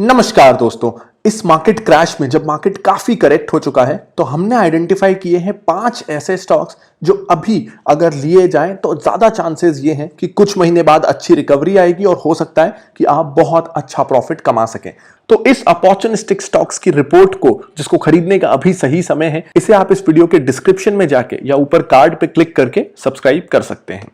नमस्कार दोस्तों। इस मार्केट क्रैश में जब मार्केट काफी करेक्ट हो चुका है तो हमने आइडेंटिफाई किए हैं 5 ऐसे स्टॉक्स जो अभी अगर लिए जाएं तो ज्यादा चांसेस ये हैं कि कुछ महीने बाद अच्छी रिकवरी आएगी और हो सकता है कि आप बहुत अच्छा प्रॉफिट कमा सकें। तो इस अपॉर्चुनिस्टिक स्टॉक्स की रिपोर्ट को जिसको खरीदने का अभी सही समय है, इसे आप इस वीडियो के डिस्क्रिप्शन में जाके या ऊपर कार्ड पे क्लिक करके सब्सक्राइब कर सकते हैं।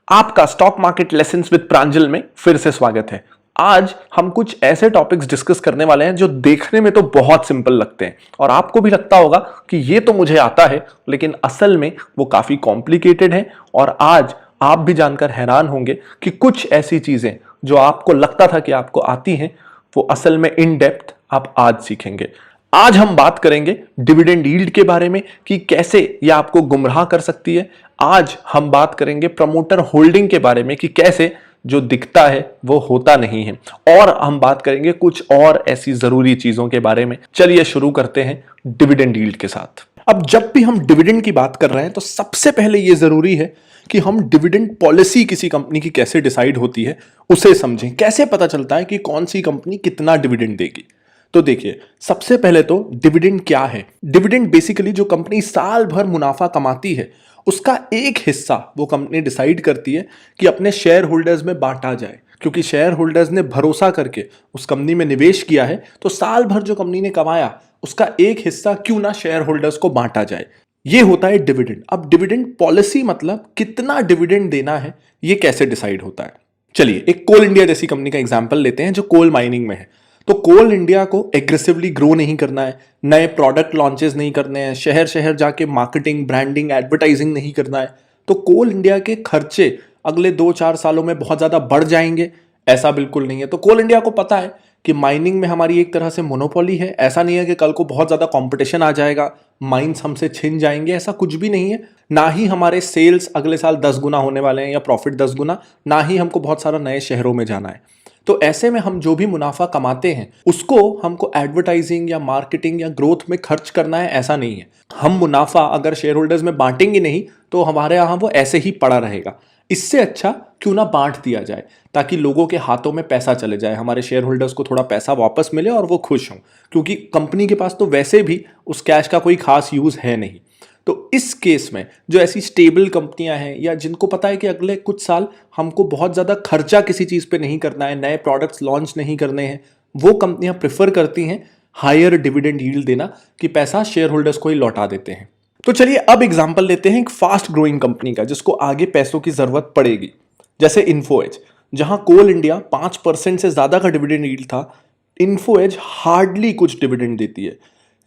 आपका स्टॉक मार्केट लेसन्स विद प्रांजल में फिर से स्वागत है। आज हम कुछ ऐसे टॉपिक्स डिस्कस करने वाले हैं जो देखने में तो बहुत सिंपल लगते हैं और आपको भी लगता होगा कि ये तो मुझे आता है, लेकिन असल में वो काफी कॉम्प्लिकेटेड है। और आज आप भी जानकर हैरान होंगे कि कुछ ऐसी चीजें जो आपको लगता था कि आपको आती हैं, वो असल में इन डेप्थ आप आज सीखेंगे। आज हम बात करेंगे डिविडेंड यील्ड के बारे में कि कैसे ये आपको गुमराह कर सकती है। आज हम बात करेंगे प्रमोटर होल्डिंग के बारे में कि कैसे जो दिखता है वो होता नहीं है। और हम बात करेंगे कुछ और ऐसी जरूरी चीजों के बारे में। चलिए शुरू करते हैं डिविडेंड यील्ड के साथ। अब जब भी हम डिविडेंड की बात कर रहे हैं तो सबसे पहले ये जरूरी है कि हम डिविडेंड पॉलिसी किसी कंपनी की कैसे डिसाइड होती है उसे समझें। कैसे पता चलता है कि कौन सी कंपनी कितना डिविडेंड देगी। तो देखिए, सबसे पहले तो डिविडेंड क्या है। डिविडेंड बेसिकली जो कंपनी साल भर मुनाफा कमाती है उसका एक हिस्सा वो कंपनी डिसाइड करती है कि अपने शेयर होल्डर्स में बांटा जाए, क्योंकि शेयर होल्डर्स ने भरोसा करके उस कंपनी में निवेश किया है। तो साल भर जो कंपनी ने कमाया उसका एक हिस्सा क्यों ना शेयर होल्डर्स को बांटा जाए। ये होता है डिविडेंड। अब डिविडेंड पॉलिसी मतलब कितना डिविडेंड देना है, ये कैसे डिसाइड होता है। चलिए एक कोल इंडिया जैसी कंपनी का एग्जांपल लेते हैं जो कोल माइनिंग में है। तो कोल इंडिया को एग्रेसिवली ग्रो नहीं करना है, नए प्रोडक्ट लॉन्चेस नहीं करने हैं, शहर शहर जाके मार्केटिंग, ब्रांडिंग, एडवर्टाइजिंग नहीं करना है। तो कोल इंडिया के खर्चे अगले 2-4 सालों में बहुत ज्यादा बढ़ जाएंगे, ऐसा बिल्कुल नहीं है। तो कोल इंडिया को पता है कि माइनिंग में हमारी एक तरह से मोनोपोली है। ऐसा नहीं है कि कल को बहुत ज्यादा कंपटीशन आ जाएगा, माइंस हमसे छिन जाएंगे, ऐसा कुछ भी नहीं है। ना ही हमारे सेल्स अगले साल 10 गुना होने वाले हैं या प्रॉफिट 10 गुना, ना ही हमको बहुत सारा नए शहरों में जाना है। तो ऐसे में हम जो भी मुनाफा कमाते हैं उसको हमको एडवर्टाइजिंग या मार्केटिंग या ग्रोथ में खर्च करना है, ऐसा नहीं है। हम मुनाफा अगर शेयर होल्डर्स में बांटेंगे नहीं तो हमारे यहाँ वो ऐसे ही पड़ा रहेगा। इससे अच्छा क्यों ना बांट दिया जाए ताकि लोगों के हाथों में पैसा चले जाए, हमारे शेयर होल्डर्स को थोड़ा पैसा वापस मिले और वो खुश हों, क्योंकि कंपनी के पास तो वैसे भी उस कैश का कोई खास यूज है नहीं। तो इस केस में जो ऐसी स्टेबल कंपनियां हैं या जिनको पता है कि अगले कुछ साल हमको बहुत ज़्यादा खर्चा किसी चीज़ पे नहीं करना है, नए प्रोडक्ट्स लॉन्च नहीं करने हैं, वो कंपनियां प्रेफर करती हैं हायर डिविडेंड यील्ड देना कि पैसा शेयर होल्डर्स को ही लौटा देते हैं। तो चलिए अब एग्जाम्पल लेते हैं एक फास्ट ग्रोइंग कंपनी का जिसको आगे पैसों की जरूरत पड़ेगी, जैसे इन्फो एज। जहां कोल इंडिया 5% से ज्यादा का डिविडेंड यील्ड था, इन्फो एज हार्डली कुछ डिविडेंड देती है।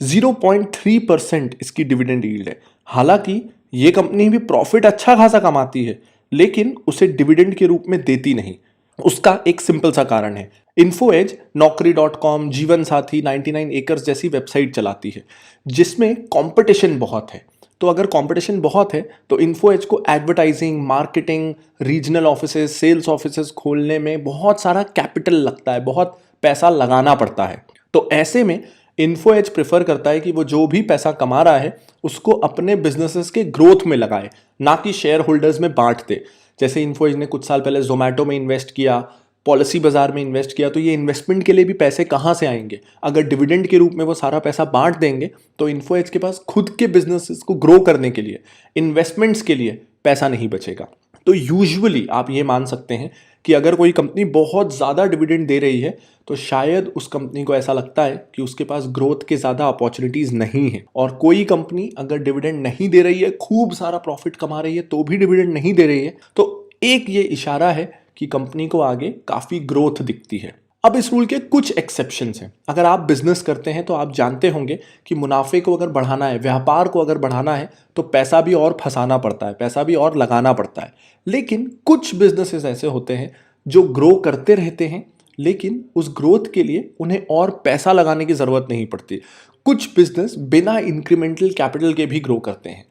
0.3% इसकी डिविडेंड यील्ड है। हालांकि ये कंपनी भी प्रॉफिट अच्छा खासा कमाती है, लेकिन उसे डिविडेंड के रूप में देती नहीं। उसका एक सिंपल सा कारण है, इन्फो एज Naukri.com, जीवन साथी, 99 एकर्स जैसी वेबसाइट चलाती है जिसमें कंपटीशन बहुत है। तो अगर कंपटीशन बहुत है तो इन्फो एज को advertising, marketing, regional offices, sales offices खोलने में बहुत सारा कैपिटल लगता है, बहुत पैसा लगाना पड़ता है। तो ऐसे में इन्फो एज प्रेफर करता है कि वो जो भी पैसा कमा रहा है उसको अपने बिजनेसेस के ग्रोथ में लगाए, ना कि शेयर होल्डर्स में बांट दे। जैसे इन्फो एज ने कुछ साल पहले जोमैटो में इन्वेस्ट किया, पॉलिसी बाजार में इन्वेस्ट किया, तो ये इन्वेस्टमेंट के लिए भी पैसे कहाँ से आएंगे। अगर डिविडेंड के रूप में वो सारा पैसा बांट देंगे तो इन्फो एज के पास खुद के बिजनेसेस को ग्रो करने के लिए, इन्वेस्टमेंट्स के लिए पैसा नहीं बचेगा। तो यूजुअली आप ये मान सकते हैं कि अगर कोई कंपनी बहुत ज़्यादा डिविडेंड दे रही है तो शायद उस कंपनी को ऐसा लगता है कि उसके पास ग्रोथ के ज़्यादा अपॉर्चुनिटीज़ नहीं है। और कोई कंपनी अगर डिविडेंड नहीं दे रही है, खूब सारा प्रॉफिट कमा रही है, तो भी डिविडेंड नहीं दे रही है, तो एक ये इशारा है कि कंपनी को आगे काफ़ी ग्रोथ दिखती है। अब इस रूल के कुछ एक्सेप्शंस हैं। अगर आप बिजनेस करते हैं तो आप जानते होंगे कि मुनाफे को अगर बढ़ाना है, व्यापार को अगर बढ़ाना है, तो पैसा भी और फंसाना पड़ता है, पैसा भी और लगाना पड़ता है। लेकिन कुछ बिजनेसेस ऐसे होते हैं जो ग्रो करते रहते हैं, लेकिन उस ग्रोथ के लिए उन्हें और पैसा लगाने की ज़रूरत नहीं पड़ती। कुछ बिजनेस बिना इंक्रीमेंटल कैपिटल के भी ग्रो करते हैं।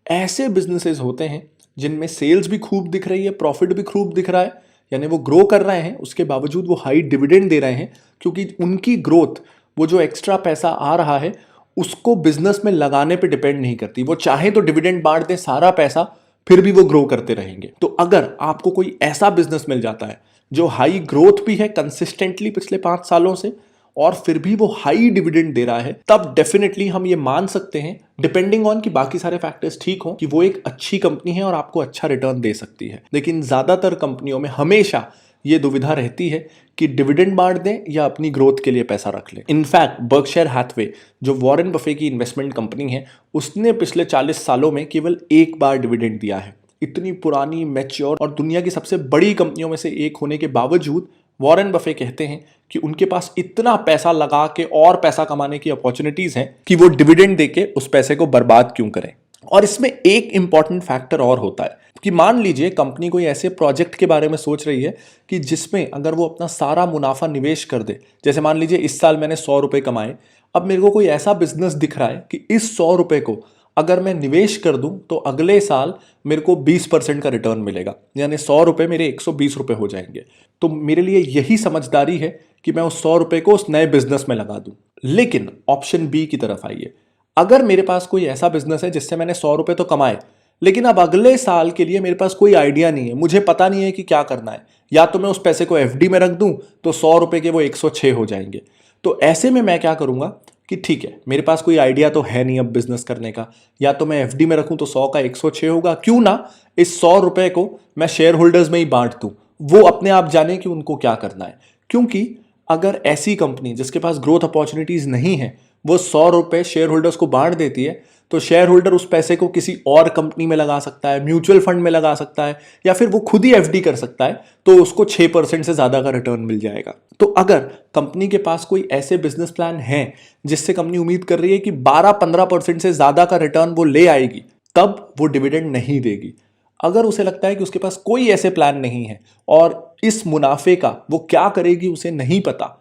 ऐसे बिजनेसेस होते हैं जिनमें सेल्स भी खूब दिख रही है, प्रॉफिट भी खूब दिख रहा है, यानी वो ग्रो कर रहे हैं, उसके बावजूद वो हाई डिविडेंड दे रहे हैं, क्योंकि उनकी ग्रोथ, वो जो एक्स्ट्रा पैसा आ रहा है उसको बिजनेस में लगाने पे डिपेंड नहीं करती। वो चाहे तो डिविडेंड बांट दें सारा पैसा, फिर भी वो ग्रो करते रहेंगे। तो अगर आपको कोई ऐसा बिजनेस मिल जाता है जो हाई ग्रोथ भी है कंसिस्टेंटली पिछले 5 सालों से, और फिर भी वो हाई डिविडेंड दे रहा है, तब डेफिनेटली हम ये मान सकते हैं, डिपेंडिंग ऑन कि बाकी सारे फैक्टर्स ठीक हो, कि वो एक अच्छी कंपनी है और आपको अच्छा रिटर्न दे सकती है। लेकिन ज्यादातर कंपनियों में हमेशा ये दुविधा रहती है कि डिविडेंड बांट दें या अपनी ग्रोथ के लिए पैसा रख लें। इनफैक्ट बर्कशायर हैथवे, जो वॉरेन बफे की इन्वेस्टमेंट कंपनी है, उसने पिछले 40 सालों में केवल एक बार डिविडेंड दिया है। इतनी पुरानी, मैच्योर और दुनिया की सबसे बड़ी कंपनियों में से एक होने के बावजूद वॉरेन बफे कहते हैं कि उनके पास इतना पैसा लगा के और पैसा कमाने की अपॉर्चुनिटीज हैं कि वो डिविडेंड देके उस पैसे को बर्बाद क्यों करें। और इसमें एक इंपॉर्टेंट फैक्टर और होता है कि मान लीजिए कंपनी कोई ऐसे प्रोजेक्ट के बारे में सोच रही है कि जिसमें अगर वो अपना सारा मुनाफा निवेश कर दे, जैसे मान लीजिए इस साल मैंने 100 रुपए कमाए, अब मेरे को कोई ऐसा बिजनेस दिख रहा है कि इस 100 रुपए को अगर मैं निवेश कर दूं तो अगले साल मेरे को 20% का रिटर्न मिलेगा, यानी 100 रुपए मेरे 120 रुपए हो जाएंगे। तो मेरे लिए यही समझदारी है कि मैं उस 100 रुपए को उस नए बिजनेस में लगा दूं। लेकिन ऑप्शन बी की तरफ आइए, अगर मेरे पास कोई ऐसा बिजनेस है जिससे मैंने 100 रुपए तो कमाए, लेकिन अब अगले साल के लिए मेरे पास कोई आइडिया नहीं है, मुझे पता नहीं है कि क्या करना है, या तो मैं उस पैसे को एफडी में रख दूं तो 100 रुपए के वो 106 हो जाएंगे। तो ऐसे में मैं क्या करूंगा कि ठीक है, मेरे पास कोई आइडिया तो है नहीं अब बिजनेस करने का, या तो मैं एफडी में रखूं तो 100 का 106 होगा, क्यों ना इस 100 रुपए को मैं शेयर होल्डर्स में ही बांट दूं, वो अपने आप जाने कि उनको क्या करना है। क्योंकि अगर ऐसी कंपनी जिसके पास ग्रोथ अपॉर्चुनिटीज नहीं है वो 100 रुपए शेयर होल्डर्स को बांट देती है, तो शेयर होल्डर उस पैसे को किसी और कंपनी में लगा सकता है, म्यूचुअल फंड में लगा सकता है, या फिर वो खुद ही एफडी कर सकता है, तो उसको 6% से ज्यादा का रिटर्न मिल जाएगा। तो अगर कंपनी के पास कोई ऐसे बिजनेस प्लान है जिससे कंपनी उम्मीद कर रही है कि 12-15% से ज्यादा का रिटर्न वो ले आएगी, तब वो डिविडेंड नहीं देगी। अगर उसे लगता है कि उसके पास कोई ऐसे प्लान नहीं है और इस मुनाफे का वो क्या करेगी उसे नहीं पता,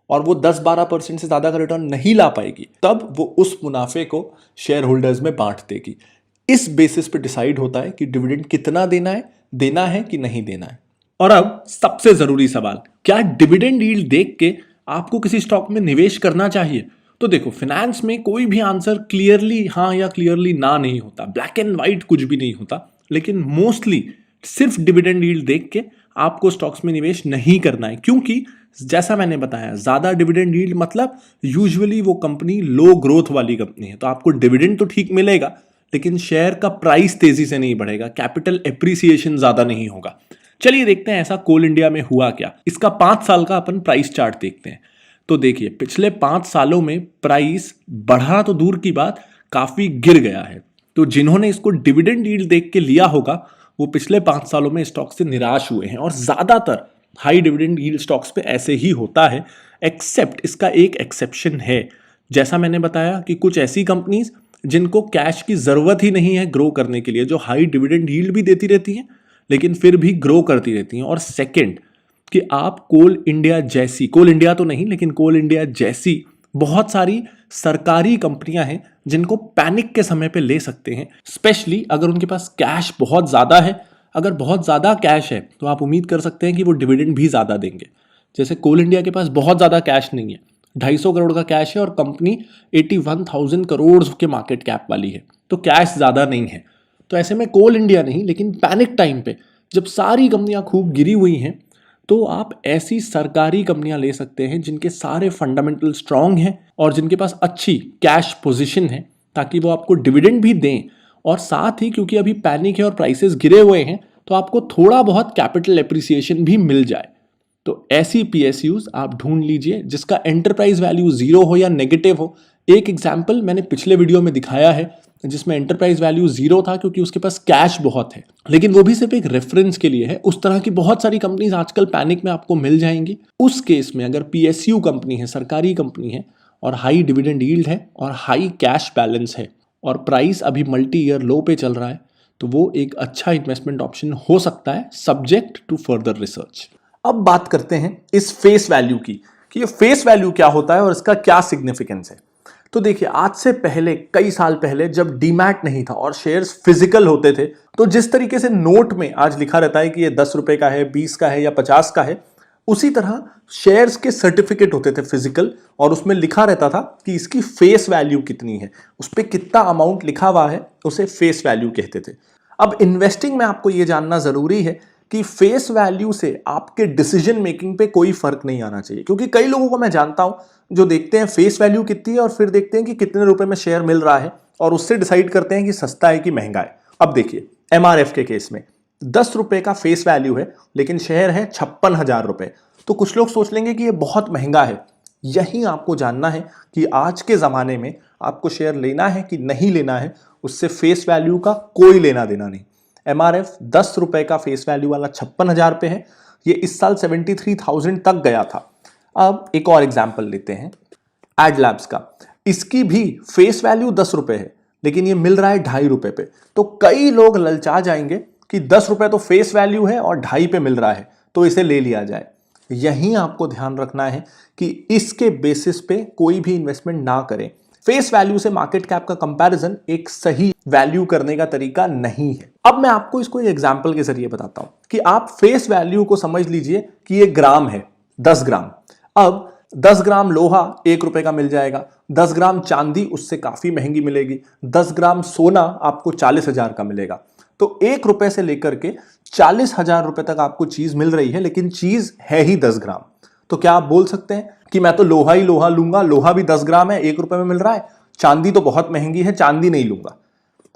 और वो 10-12% से ज्यादा का रिटर्न नहीं ला पाएगी, तब वो उस मुनाफे को शेयर होल्डर्स में बांट देगी। इस बेसिस पे डिसाइड होता है कि डिविडेंड कितना देना है कि नहीं देना है। और अब सबसे जरूरी सवाल, क्या डिविडेंड यील्ड देख के आपको किसी स्टॉक में निवेश करना चाहिए? तो देखो, फाइनेंस में कोई भी आंसर क्लियरली हाँ या क्लियरली ना नहीं होता, ब्लैक एंड व्हाइट कुछ भी नहीं होता। लेकिन मोस्टली सिर्फ डिविडेंड यील्ड देख के आपको स्टॉक्स में निवेश नहीं करना है, क्योंकि जैसा मैंने बताया, ज्यादा डिविडेंड यील्ड मतलब यूजुअली वो कंपनी लो ग्रोथ वाली कंपनी है, तो आपको डिविडेंड तो ठीक मिलेगा लेकिन शेयर का प्राइस तेजी से नहीं बढ़ेगा, कैपिटल एप्रिसिएशन ज्यादा नहीं होगा। चलिए देखते हैं ऐसा कोल इंडिया में हुआ क्या। इसका 5 साल का अपन प्राइस चार्ट देखते हैं। तो देखिए, पिछले 5 सालों में प्राइस बढ़ा तो दूर की बात, काफी गिर गया है। तो जिन्होंने इसको डिविडेंड यील्ड देख के लिया होगा वो पिछले 5 सालों में स्टॉक से निराश हुए हैं, और ज्यादातर हाई डिविडेंड यील्ड स्टॉक्स पे ऐसे ही होता है। एक्सेप्ट इसका एक एक्सेप्शन है, जैसा मैंने बताया कि कुछ ऐसी कंपनीज जिनको कैश की जरूरत ही नहीं है ग्रो करने के लिए, जो हाई डिविडेंड यील्ड भी देती रहती हैं लेकिन फिर भी ग्रो करती रहती हैं। और सेकंड कि आप कोल इंडिया तो नहीं लेकिन कोल इंडिया जैसी बहुत सारी सरकारी कंपनियां हैं जिनको पैनिक के समय पे ले सकते हैं, स्पेशली अगर उनके पास कैश बहुत ज्यादा है। अगर बहुत ज्यादा कैश है तो आप उम्मीद कर सकते हैं कि वो डिविडेंड भी ज्यादा देंगे। जैसे कोल इंडिया के पास बहुत ज्यादा कैश नहीं है, 250 करोड़ का कैश है और कंपनी 81,000 करोड़ के मार्केट कैप वाली है, तो कैश ज्यादा नहीं है। तो ऐसे में कोल इंडिया नहीं, लेकिन पैनिक टाइम पे जब सारी कंपनियां खूब गिरी हुई हैं, तो आप ऐसी सरकारी कंपनियां ले सकते हैं जिनके सारे फंडामेंटल स्ट्रांग हैं और जिनके पास अच्छी कैश पोजीशन है, ताकि वो आपको डिविडेंड भी दें, और साथ ही क्योंकि अभी पैनिक है और प्राइसेस गिरे हुए हैं तो आपको थोड़ा बहुत कैपिटल एप्रिसिएशन भी मिल जाए। तो ऐसी पीएसयूज आप ढूंढ लीजिए जिसका एंटरप्राइज वैल्यू 0 हो या नेगेटिव हो। एक एग्जाम्पल मैंने पिछले वीडियो में दिखाया है जिसमें एंटरप्राइज वैल्यू 0 था क्योंकि उसके पास कैश बहुत है, लेकिन वो भी सिर्फ एक रेफरेंस के लिए है। उस तरह की बहुत सारी कंपनीज आजकल पैनिक में आपको मिल जाएंगी। उस केस में अगर पीएसयू कंपनी है, सरकारी कंपनी है, और हाई डिविडेंड यील्ड है और हाई कैश बैलेंस है और प्राइस अभी मल्टी ईयर लो पे चल रहा है, तो वो एक अच्छा इन्वेस्टमेंट ऑप्शन हो सकता है, सब्जेक्ट टू फर्दर रिसर्च। अब बात करते हैं इस फेस वैल्यू की कि ये फेस वैल्यू क्या होता है और इसका क्या सिग्निफिकेंस है। तो देखिए, आज से पहले, कई साल पहले, जब डीमैट नहीं था और शेयर्स फिजिकल होते थे, तो जिस तरीके से नोट में आज लिखा रहता है कि ये 10 रुपए का है, 20 का है या 50 का है, उसी तरह शेयर्स के सर्टिफिकेट होते थे फिजिकल, और उसमें लिखा रहता था कि इसकी फेस वैल्यू कितनी है, उस पर कितना अमाउंट लिखा हुआ है, उसे फेस वैल्यू कहते थे। अब इन्वेस्टिंग में आपको यह जानना जरूरी है कि फेस वैल्यू से आपके डिसीजन मेकिंग पे कोई फर्क नहीं आना चाहिए, क्योंकि कई लोगों को मैं जानता हूं जो देखते हैं फेस वैल्यू कितनी है और फिर देखते हैं कि कितने रुपए में शेयर मिल रहा है और उससे डिसाइड करते हैं कि सस्ता है कि महंगा है। अब देखिए एमआरएफ के केस में 10 रुपए का फेस वैल्यू है लेकिन शेयर है 56,000 रुपए। तो कुछ लोग सोच लेंगे कि ये बहुत महंगा है। यही आपको जानना है कि आज के ज़माने में आपको शेयर लेना है कि नहीं लेना है, उससे फेस वैल्यू का कोई लेना देना नहीं। एमआरएफ 10 रुपए का फेस वैल्यू वाला 56,000 पे है, ये इस साल 73,000 तक गया था। अब एक और एग्जाम्पल लेते हैं एडलैब्स का। इसकी भी फेस वैल्यू 10 रुपए है लेकिन ये मिल रहा है 2.5 रुपए पे। तो कई लोग ललचा जाएंगे कि 10 रुपए तो फेस वैल्यू है और 2.5 पे मिल रहा है तो इसे ले लिया जाए। यही आपको ध्यान रखना है कि इसके बेसिस पे कोई भी इन्वेस्टमेंट ना करें। फेस वैल्यू से मार्केट कैप का कंपैरिजन एक सही वैल्यू करने का तरीका नहीं है। अब मैं आपको इसको एक एग्जांपल के जरिए बताता हूं कि आप फेस वैल्यू को समझ लीजिए कि ये ग्राम है, 10 ग्राम। अब 10 ग्राम लोहा 1 रुपए का मिल जाएगा, 10 ग्राम चांदी उससे काफी महंगी मिलेगी, 10 ग्राम सोना आपको 40,000 का मिलेगा। तो 1 रुपए से लेकर के 40,000 रुपए तक आपको चीज मिल रही है लेकिन चीज है ही 10 ग्राम। तो क्या आप बोल सकते हैं कि मैं तो लोहा ही लोहा लूंगा, लोहा भी 10 ग्राम है, 1 रुपए में मिल रहा है, चांदी तो बहुत महंगी है, चांदी नहीं लूंगा।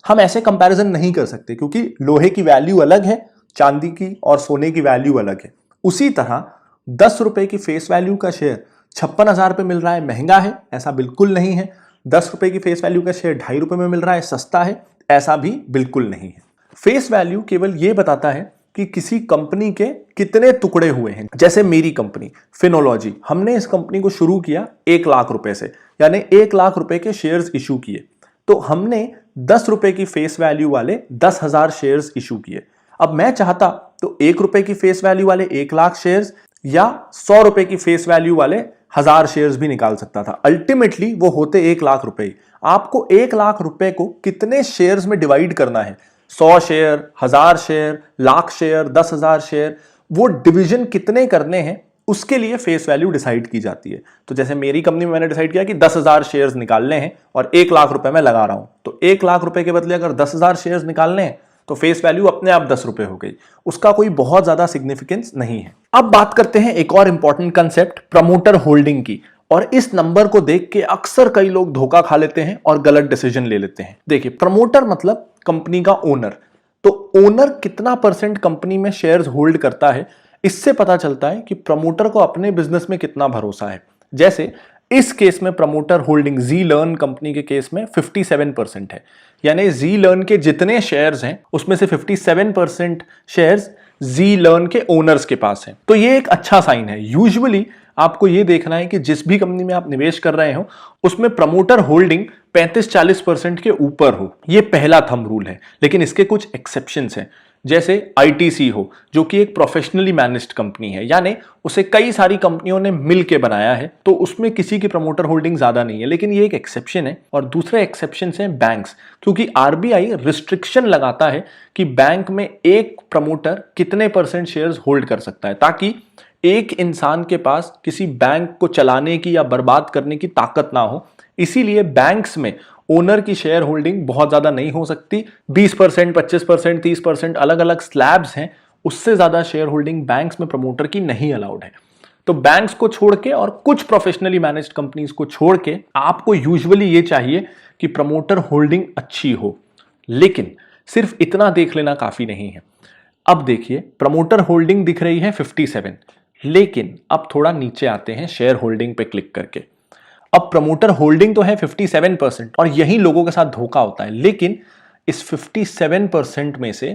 हम ऐसे कंपैरिजन नहीं कर सकते क्योंकि लोहे की वैल्यू अलग है, चांदी की और सोने की वैल्यू अलग है। उसी तरह 10 रुपए की फेस वैल्यू का शेयर 56,000 पे मिल रहा है, महंगा है, ऐसा बिल्कुल नहीं है। 10 रुपए की फेस वैल्यू का शेयर 2.5 रुपए में मिल रहा है, सस्ता है, ऐसा भी बिल्कुल नहीं है। फेस वैल्यू केवल यह बताता है कि किसी कंपनी के कितने टुकड़े हुए हैं। जैसे मेरी कंपनी फिनोलॉजी, हमने इस कंपनी को शुरू किया 1 लाख रुपए से, यानी 1 लाख रुपए के शेयर्स इशू किए। तो हमने 10 रुपए की फेस वैल्यू वाले 10,000 शेयर्स इशू किए। अब मैं चाहता तो 1 रुपए की फेस वैल्यू वाले 1 लाख शेयर्स या 100 रुपए की फेस वैल्यू वाले 1000 शेयर्स भी निकाल सकता था। अल्टीमेटली वो होते 1 लाख रुपए। आपको 1 लाख रुपए को कितने शेयर्स में डिवाइड करना है, 100 share, 1000 share, lakh share, 10,000 share, वो डिवीजन कितने करने हैं उसके लिए फेस वैल्यू डिसाइड की जाती है। तो जैसे मेरी कंपनी में मैंने डिसाइड किया कि 10,000 शेयर्स निकालने हैं और 1 लाख रुपए मैं लगा रहा हूं, तो 1 लाख रुपए के बदले अगर 10,000 शेयर्स निकालने हैं तो फेस वैल्यू अपने आप 10 रुपए हो गई। उसका कोई बहुत ज्यादा सिग्निफिकेंस नहीं है। अब बात करते हैं एक और इंपॉर्टेंट कंसेप्ट प्रमोटर होल्डिंग की। और इस नंबर को देख के अक्सर कई लोग धोखा खा लेते हैं और गलत डिसीजन ले लेते हैं। देखिए प्रमोटर मतलब कंपनी का ओनर। तो ओनर कितना परसेंट कंपनी में शेयर्स होल्ड करता है, इससे पता चलता है कि प्रमोटर को अपने बिजनेस में कितना भरोसा है। जैसे इस केस में प्रमोटर होल्डिंग जी लर्न कंपनी के केस में 57% है, यानी जी लर्न के जितने शेयर्स हैं उसमें से 57% शेयर्स जी लर्न के ओनर्स के पास हैं। तो ये एक अच्छा साइन है। यूजुअली आपको ये देखना है कि जिस भी कंपनी में आप निवेश कर रहे हो उसमें प्रमोटर होल्डिंग 35-40% के ऊपर हो। ये पहला थंब रूल है, लेकिन इसके कुछ एक्सेप्शंस हैं। जैसे आईटीसी हो जो कि एक प्रोफेशनली मैनेज्ड कंपनी है, यानी उसे कई सारी कंपनियों ने मिल के बनाया है, तो उसमें किसी की प्रमोटर होल्डिंग ज्यादा नहीं है, लेकिन ये एक एक्सेप्शन है। और दूसरे एक्सेप्शन है बैंक्स, क्योंकि आरबीआई रिस्ट्रिक्शन लगाता है कि बैंक में एक प्रमोटर कितने परसेंट शेयर्स होल्ड कर सकता है, ताकि एक इंसान के पास किसी बैंक को चलाने की या बर्बाद करने की ताकत ना हो। इसीलिए बैंक्स में ओनर की शेयर होल्डिंग बहुत ज्यादा नहीं हो सकती। 20%, 25%, 30% अलग अलग स्लैब्स हैं, उससे ज्यादा शेयर होल्डिंग बैंक्स में प्रमोटर की नहीं अलाउड है। तो बैंक्स को छोड़ के और कुछ प्रोफेशनली मैनेज्ड कंपनीज को छोड़ के आपको यूजुअली ये चाहिए कि प्रमोटर होल्डिंग अच्छी हो, लेकिन सिर्फ इतना देख लेना काफी नहीं है। अब देखिए प्रमोटर होल्डिंग दिख रही है 57, लेकिन अब थोड़ा नीचे आते हैं शेयर होल्डिंग पे क्लिक करके। अब प्रमोटर होल्डिंग तो है 57% और यही लोगों के साथ धोखा होता है, लेकिन इस 57% में से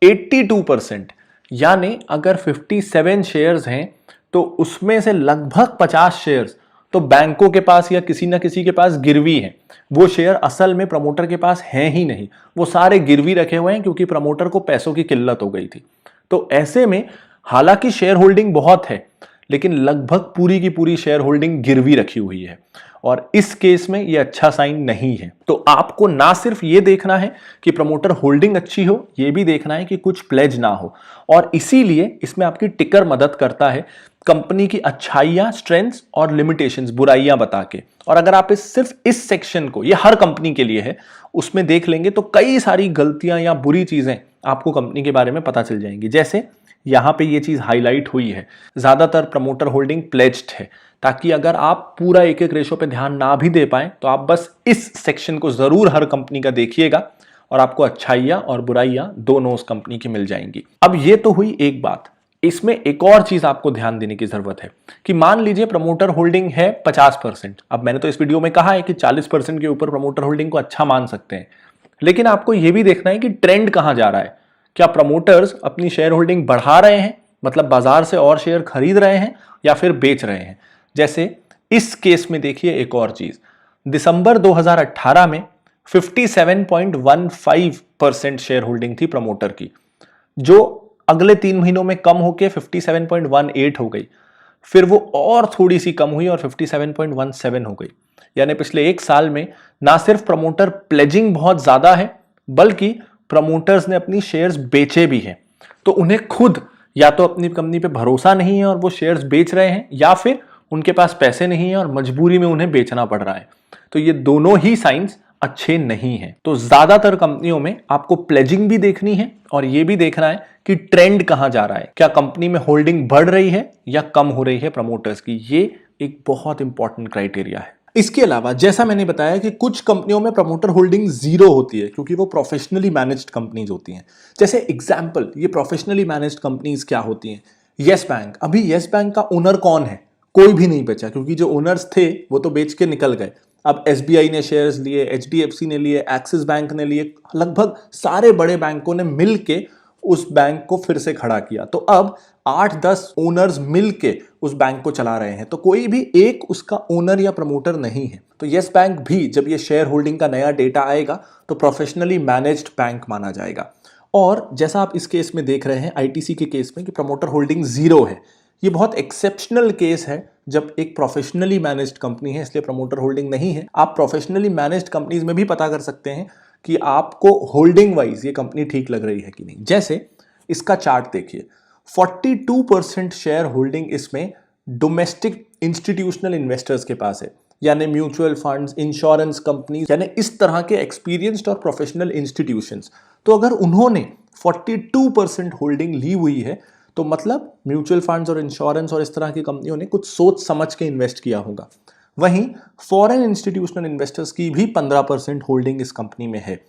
82%, यानी अगर 57 शेयर्स हैं तो उसमें से लगभग 50 शेयर्स तो बैंकों के पास या किसी ना किसी के पास गिरवी हैं। वो शेयर असल में प्रमोटर के पास हैं ही नहीं, वो सारे गिरवी रखे हुए हैं क्योंकि प्रमोटर को पैसों की किल्लत हो गई थी। तो ऐसे में हालांकि शेयर होल्डिंग बहुत है, लेकिन लगभग पूरी की पूरी शेयर होल्डिंग गिरवी रखी हुई है, और इस केस में यह अच्छा साइन नहीं है। तो आपको ना सिर्फ ये देखना है कि प्रमोटर होल्डिंग अच्छी हो, यह भी देखना है कि कुछ प्लेज ना हो, और इसीलिए इसमें आपकी टिकर मदद करता है कंपनी की अच्छाइयां, स्ट्रेंथ्स और लिमिटेशंस, बुराइयां बता के। और अगर आप सिर्फ इस सेक्शन को, ये हर कंपनी के लिए है, उसमें देख लेंगे तो कई सारी गलतियां या बुरी चीजें आपको कंपनी के बारे में पता चल जाएंगी। जैसे यहां पे ये चीज हाईलाइट हुई है, ज्यादातर प्रमोटर होल्डिंग प्लेज्ड है, ताकि अगर आप पूरा एक एक रेशो पे ध्यान ना भी दे पाए तो आप बस इस सेक्शन को जरूर हर कंपनी का देखिएगा और आपको अच्छाइयां और बुराइयां दोनों उस कंपनी की मिल जाएंगी। अब ये तो हुई एक बात, इसमें एक और चीज आपको ध्यान देने की जरूरत है कि मान लीजिए प्रमोटर होल्डिंग है 50%। अब मैंने तो इस वीडियो में कहा है कि 40% के ऊपर प्रमोटर होल्डिंग को अच्छा मान सकते हैं, लेकिन आपको यह भी देखना है कि ट्रेंड कहां जा रहा है। क्या प्रमोटर्स अपनी शेयर होल्डिंग बढ़ा रहे हैं, मतलब बाजार से और शेयर खरीद रहे हैं, या फिर बेच रहे हैं। जैसे इस केस में देखिए एक और चीज, दिसंबर 2018 में 57.15% शेयर होल्डिंग थी प्रमोटर की, जो अगले 3 महीनों में कम होकर 57.18 हो गई, फिर वो और थोड़ी सी कम हुई और 57.17 हो गई। यानी पिछले एक साल में ना सिर्फ प्रमोटर प्लेजिंग बहुत ज्यादा है, बल्कि प्रमोटर्स ने अपनी शेयर्स बेचे भी हैं। तो उन्हें खुद या तो अपनी कंपनी पे भरोसा नहीं है और वो शेयर्स बेच रहे हैं, या फिर उनके पास पैसे नहीं है और मजबूरी में उन्हें बेचना पड़ रहा है। तो ये दोनों ही साइंस अच्छे नहीं हैं। तो ज्यादातर कंपनियों में आपको प्लेजिंग भी देखनी है और यह भी देखना है कि ट्रेंड कहां जा रहा है, क्या कंपनी में होल्डिंग बढ़ रही है या कम हो रही है प्रमोटर्स की। ये एक बहुत इंपॉर्टेंट क्राइटेरिया है। इसके अलावा जैसा मैंने बताया कि कुछ कंपनियों में प्रमोटर होल्डिंग जीरो होती है क्योंकि वो प्रोफेशनली मैनेज्ड कंपनीज होती हैं। जैसे एग्जांपल, ये प्रोफेशनली मैनेज्ड कंपनीज क्या होती हैं? Yes bank. अभी यस बैंक का ओनर कौन है? कोई भी नहीं बचा, क्योंकि जो ओनर्स थे वो तो बेच के निकल गए। अब एसबीआई ने शेयर्स लिए, एचडीएफसी ने लिए, एक्सिस बैंक ने लिए, लगभग सारे बड़े बैंकों ने मिलके उस बैंक को फिर से खड़ा किया। तो अब 8-10 ओनर्स मिलके उस बैंक को चला रहे हैं, तो कोई भी एक उसका ओनर या प्रमोटर नहीं है। तो यस बैंक भी जब ये शेयर होल्डिंग का नया डेटा आएगा तो प्रोफेशनली मैनेज्ड बैंक माना जाएगा। और जैसा आप इस केस में देख रहे हैं आईटीसी के केस में कि प्रमोटर होल्डिंग जीरो है, ये बहुत एक्सेप्शनल केस है जब एक प्रोफेशनली मैनेज्ड कंपनी है, इसलिए प्रमोटर होल्डिंग नहीं है। आप प्रोफेशनली मैनेज्ड कंपनीज में भी पता कर सकते हैं कि आपको होल्डिंग वाइज ये कंपनी ठीक लग रही है कि नहीं। जैसे इसका चार्ट देखिए, 42% शेयर होल्डिंग इसमें डोमेस्टिक इंस्टीट्यूशनल इन्वेस्टर्स के पास है, यानी म्यूचुअल फंड्स, इंश्योरेंस कंपनी, यानी इस तरह के एक्सपीरियंस्ड और प्रोफेशनल इंस्टीट्यूशंस। तो अगर उन्होंने 42% होल्डिंग ली हुई है तो मतलब म्यूचुअल फंड्स और इंश्योरेंस और इस तरह की कंपनियों ने कुछ सोच समझ के इन्वेस्ट किया होगा। वहीं फॉरेन इंस्टीट्यूशनल इन्वेस्टर्स की भी 15% होल्डिंग इस कंपनी में है,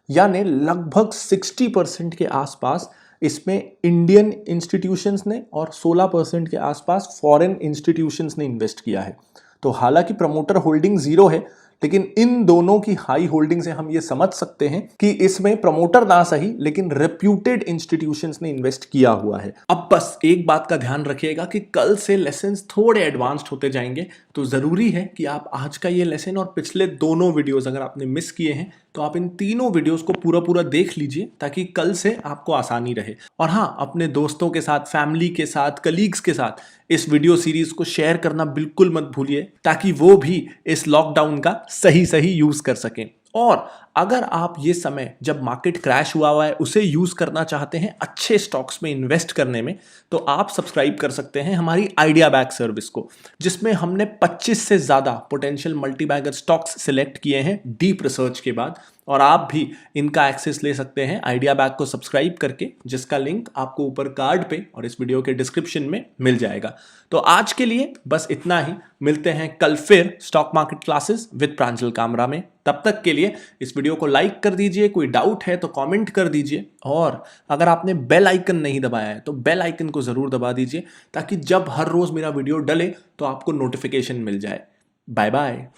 यानी लगभग 60% के आसपास इसमें इंडियन इंस्टीट्यूशंस ने और 16% के आसपास फॉरेन इंस्टीट्यूशंस ने इन्वेस्ट किया है। तो हालांकि प्रमोटर होल्डिंग जीरो है, लेकिन इन दोनों की हाई होल्डिंग से हम ये समझ सकते हैं कि इसमें प्रमोटर ना सही लेकिन रेप्यूटेड इंस्टीट्यूशंस ने इन्वेस्ट किया हुआ है। अब बस एक बात का ध्यान रखिएगा कि कल से लेसन्स थोड़े एडवांस्ड होते जाएंगे, तो जरूरी है कि आप आज का ये लेसन और पिछले दोनों वीडियोस अगर आपने मिस किए हैं तो आप इन तीनों वीडियोस को पूरा पूरा देख लीजिए, ताकि कल से आपको आसानी रहे। और हाँ, अपने दोस्तों के साथ, फैमिली के साथ, कलीग्स के साथ इस वीडियो सीरीज को शेयर करना बिल्कुल मत भूलिए, ताकि वो भी इस लॉकडाउन का सही यूज कर सकें। और अगर आप ये समय जब मार्केट क्रैश हुआ है उसे यूज करना चाहते हैं अच्छे स्टॉक्स में इन्वेस्ट करने में, तो आप सब्सक्राइब कर सकते हैं हमारी आइडिया बैग सर्विस को, जिसमें हमने 25 से ज्यादा पोटेंशियल मल्टीबैगर स्टॉक्स सिलेक्ट किए हैं डीप रिसर्च के बाद। और आप भी इनका एक्सेस ले सकते हैं आइडिया बैग को सब्सक्राइब करके, जिसका लिंक आपको ऊपर कार्ड पे और इस वीडियो के डिस्क्रिप्शन में मिल जाएगा। तो आज के लिए बस इतना ही, मिलते हैं कल फिर स्टॉक मार्केट क्लासेस विद प्रांजल कामरा में। तब तक के लिए इस वीडियो को लाइक कर दीजिए, कोई डाउट है तो कमेंट कर दीजिए, और अगर आपने बेल आइकन नहीं दबाया है तो बेल आइकन को जरूर दबा दीजिए, ताकि जब हर रोज मेरा वीडियो डले तो आपको नोटिफिकेशन मिल जाए। Bye bye.